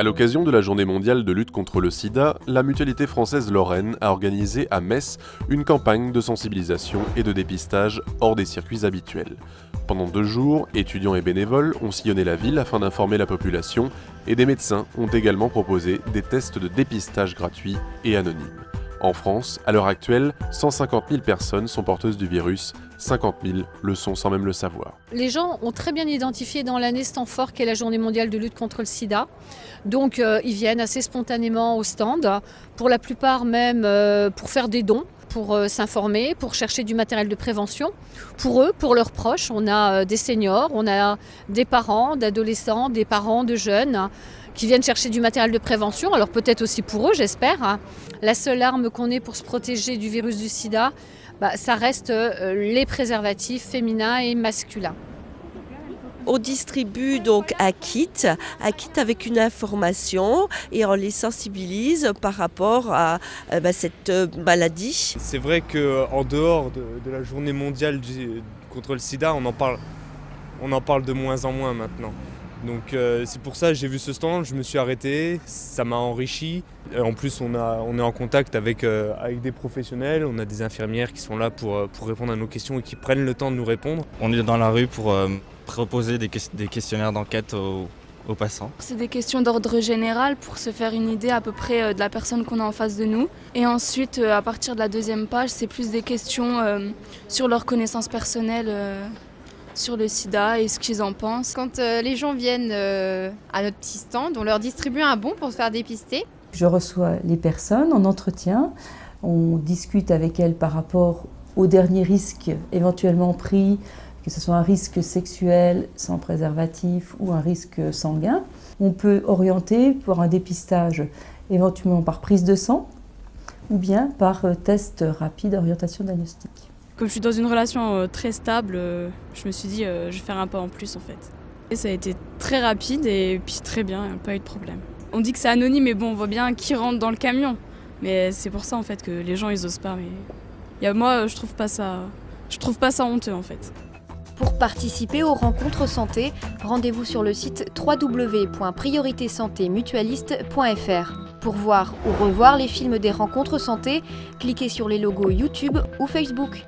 À l'occasion de la Journée mondiale de lutte contre le sida, la Mutualité française Lorraine a organisé à Metz une campagne de sensibilisation et de dépistage hors des circuits habituels. Pendant 2 jours, étudiants et bénévoles ont sillonné la ville afin d'informer la population et des médecins ont également proposé des tests de dépistage gratuits et anonymes. En France, à l'heure actuelle, 150 000 personnes sont porteuses du virus, 50 000 le sont sans même le savoir. Les gens ont très bien identifié dans l'année ce temps fort qu'est la Journée mondiale de lutte contre le sida. Donc ils viennent assez spontanément au stand, pour la plupart même pour faire des dons, pour s'informer, pour chercher du matériel de prévention. Pour eux, pour leurs proches, on a des seniors, on a des parents, d'adolescents, des parents de jeunes qui viennent chercher du matériel de prévention, alors peut-être aussi pour eux, j'espère. La seule arme qu'on ait pour se protéger du virus du sida, ça reste les préservatifs féminins et masculins. On distribue donc un kit avec une information et on les sensibilise par rapport à cette maladie. C'est vrai qu'en dehors de la journée mondiale contre le sida, on en parle de moins en moins maintenant. Donc c'est pour ça que j'ai vu ce stand, je me suis arrêté, ça m'a enrichi. En plus on est en contact avec des professionnels, on a des infirmières qui sont là pour répondre à nos questions et qui prennent le temps de nous répondre. On est dans la rue pour proposer des questionnaires d'enquête aux passants. C'est des questions d'ordre général pour se faire une idée à peu près de la personne qu'on a en face de nous. Et ensuite, à partir de la 2e page, c'est plus des questions sur leurs connaissances personnelles. Sur le sida et ce qu'ils en pensent. Quand les gens viennent à notre petit stand, on leur distribue un bon pour se faire dépister. Je reçois les personnes en entretien, on discute avec elles par rapport aux derniers risques éventuellement pris, que ce soit un risque sexuel sans préservatif ou un risque sanguin. On peut orienter pour un dépistage éventuellement par prise de sang ou bien par test rapide d'orientation diagnostique. Comme je suis dans une relation très stable, je me suis dit je vais faire un pas en plus en fait. Et ça a été très rapide et puis très bien, pas eu de problème. On dit que c'est anonyme mais bon, on voit bien qui rentre dans le camion. Mais c'est pour ça en fait que les gens ils osent pas. Mais moi je trouve pas ça honteux en fait. Pour participer aux rencontres santé, rendez-vous sur le site www.prioritésantémutualiste.fr. Pour voir ou revoir les films des rencontres santé, cliquez sur les logos YouTube ou Facebook.